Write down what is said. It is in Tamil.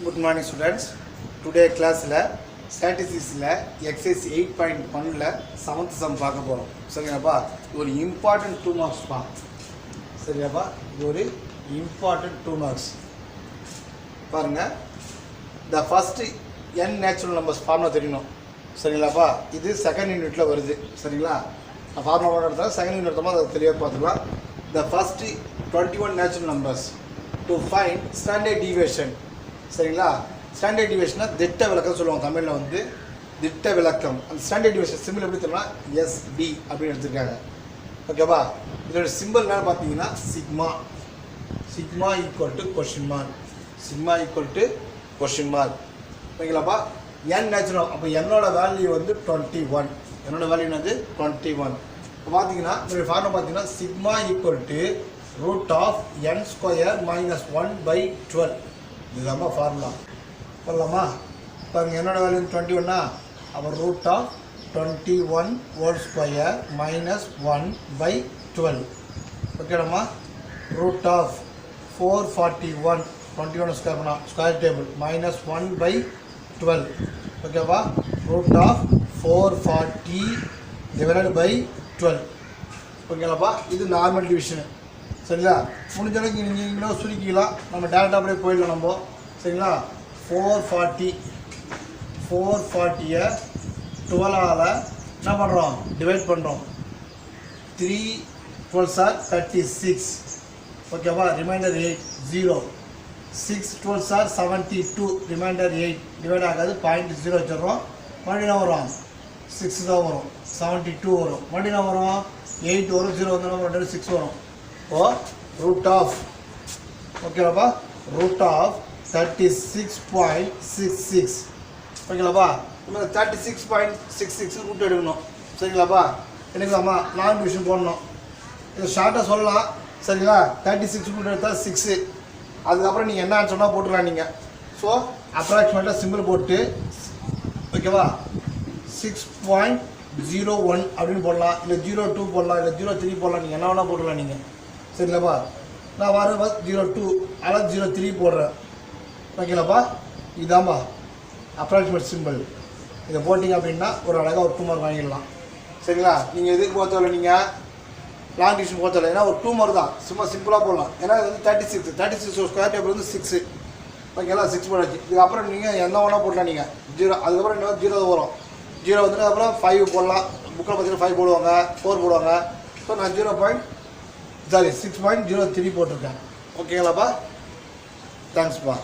Good morning students. Today class la statistics la exercise 8.1 la 7th sum பார்க்க போறோம். சரியாப்பா ஒரு important 2 marks பா. சரியாப்பா ஒரு important 2 marks. பாருங்க the first n natural numbers formula தெரியணும். சரிங்களாப்பா இது செகண்ட் யூனிட்ல வருது. சரிங்களா நான் ஃபார்முலா எடுத்தா செகண்ட் யூனிட் எடுத்தோம் அதை தெளிவாக பார்த்துக்கலாம். the first 21 natural numbers to find standard deviation. சரிங்களா ஸ்டாண்டர்ட் டிவியேஷனை திட்ட விளக்கம் சொல்லுவாங்க தமிழில் வந்து திட்ட விளக்கம். அந்த ஸ்டாண்டர்ட் டிவியேஷன் சிம்பிள் எப்படி தெரியுமா எஸ்டி அப்படின்னு எடுத்துருக்காங்க. ஓகேவா இதோட சிம்பிள் என்ன பார்த்தீங்கன்னா sigma. Sigma equal to question mark. Sigma equal to question mark. ஓகேங்களாப்பா என் நேச்சுரல் அப்போ என்னோட வேல்யூ வந்து 21. என்னோட வேல்யூ வந்து 21. இப்போ பார்த்தீங்கன்னா இதோட ஃபார்முலா பார்த்தீங்கன்னா sigma equal to root of n square minus 1/12. இதுதாம்மா ஃபார்முலா சொல்லலாமா. பாருங்க என்னோட வேல்யூ 21னா அப்போ root of 21 whole square minus 1/12. ஓகேடாம்மா ரூட் ஆஃப் 441 21 ஸ்கொயர் பண்ணால் ஸ்கொயர் டேபிள் மைனஸ் 1/12. ஓகேவா ரூட் ஆஃப் 440 டிவைடட் பை 12. ஓகேங்களாப்பா இது நார்மல் டிவிஷனு. சரிங்களா முடிஞ்ச அளவுக்கு நீங்கள் இன்னும் சுருக்கிக்கலாம். நம்ம டேரெக்டாக அப்படியே போயிடலாம் நம்ம. சரிங்களா 440 12ஆல் என்ன பண்ணுறோம் டிவைட் பண்ணுறோம். 3 12s are 36. ஓகேவா reminder 8 0. 6 12s are 72 reminder 8 divide ஆகாது 0.0 வச்சிடறோம். மறுபடியும் வரும் 6 தான் வரும் 72 வரும். மறுபடியும் வரும் 8 வரும் 0 வந்து 6 வரும். ஓ ரூட் ஆஃப் ஓகேவாப்பா ரூட் ஆஃப் 36.66. ஓகேங்களாப்பா நம்ம 36.66 ரூட் எடுக்கணும். சரிங்களாப்பா எடுக்கலாமா லாங் டிவிஷன் போடணும். இதை ஷார்ட்டாக சொல்லலாம். சரிங்களா 36 ரூட் எடுத்தால் 6. அதுக்கப்புறம் நீங்கள் என்ன சொன்னால் போட்டுக்கலாம் நீங்கள். ஸோ அப்ராக்சிமேட்டாக சிம்பிள் போட்டு ஓகேவா 6.01 அப்படின்னு போடலாம். இல்லை 02 போடலாம். இல்லை 03 போடலாம். நீங்கள் என்ன வேணால் போட்டுக்கலாம் நீங்கள். சரிங்களாப்பா நான் வர 02 அதாவது 03 போடுறேன். ஓகேங்களாப்பா இதாம்பா அப்ராக்சிமேட் சிம்பிள். இதை போட்டிங்க அப்படின்னா ஒரு அழகாக ஒரு 2 மார்க் வாங்கிடலாம். சரிங்களா நீங்கள் எதுக்கு போத்தவில்லை நீங்கள் லாங் டிவிஷன் போத்தவில்லை. ஏன்னா ஒரு 2 மார்க் தான் சும்மா சிம்பிளாக போடலாம். ஏன்னா இது வந்து 36 ஸ்கொயர் டேபிள் வந்து 6. ஓகேங்களா 6 போடாச்சு. இதுக்கப்புறம் நீங்கள் என்ன வேணால் போடலாம் நீங்கள் 0. அதுக்கப்புறம் என்ன 0 வரும். 0 வந்துட்டு அப்புறம் 5 போடலாம். புக்கில் பார்த்தீங்கன்னா 5 போடுவாங்க 4 போடுவாங்க. ஸோ நான் 6.03 போட்டிருக்கேன். ஓகேங்களாப்பா தேங்க்ஸ்ப்பா.